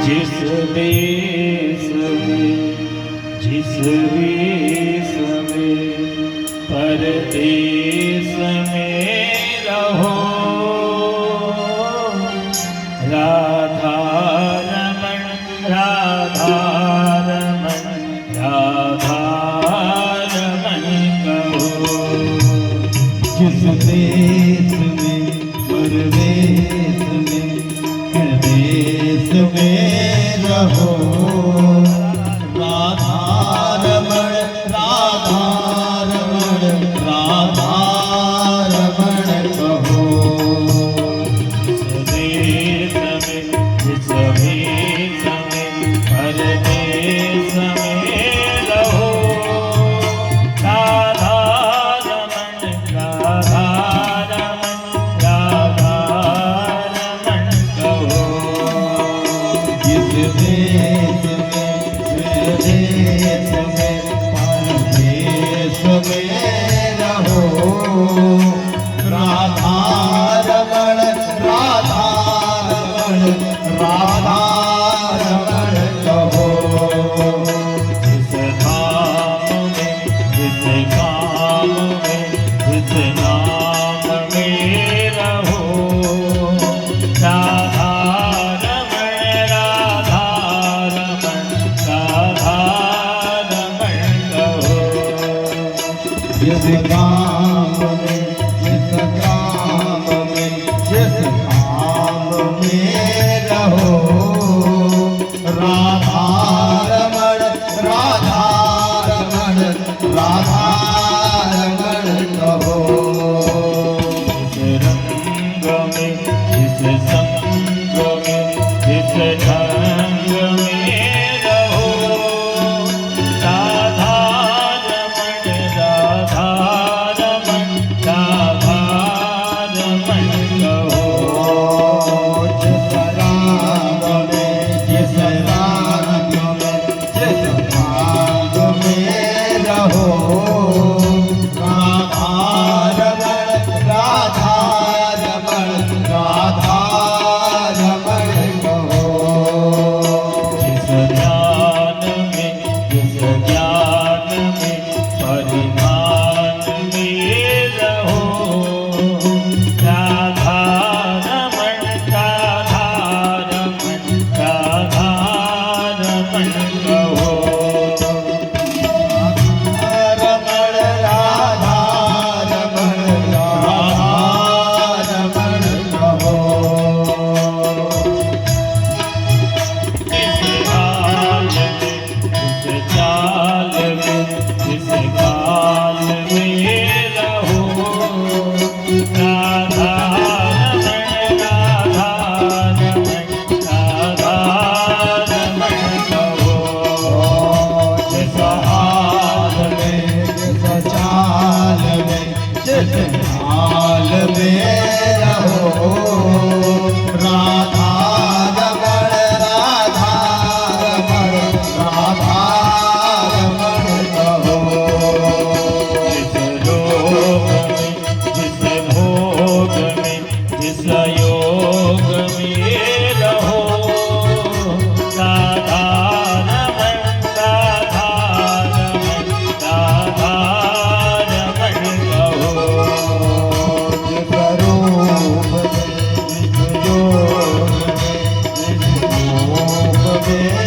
जिस देश में जिस देश में परदेश में रहो, राधा रमण राधा रमण राधा रमण कहो। जिस देश में परदेश में देश में रहो, राधा रमण राधा रमण राधा रमण कहो। जिस देश में जिस भेष में परदेश में रहो, राधा रमण राधा रमण राधा रमण कहो। जिस देश में देश में परदेश में रहो, राधा रमण राधा रमण राधा रमण कहो। जिस धाम में जिस काम में जिस नाम में रहो, राधा रमण राधा रमण राधा रमण कहो। जिस काम में जिस काम में जिस काम में रहो, राधा रमण राधा रमण राधा रमण कहो। जिस रंग में जिस संग में जिस ढंग में रहो, राधा रमण राधा रमण राधा रमण कहो। जिस राग में जिस राग में जिस भाग में रहो, राधा रमण राधा रमण राधा रमण कहो। जिस ध्यान में जिस ज्ञान में परिधान में रहो, राधा रमण राधा रमण राधा रमण कहो। रमण राधा रमण राधा रमण कहो। जिस हाल में जिस चाल में जिस काल में रहो, राधा रमण राधा रमण राधा रमण कहो। जिस हाल में जिस चाल में जिस हाल में रहो, राधा रमण राधा रमण राधा रमण कहो। जिस रोग में जिस भोग में जिस योग में रहो, राधा रमण राधा रमण राधा रमण कहो। जिस रूप में जिस योग में जिस रूप में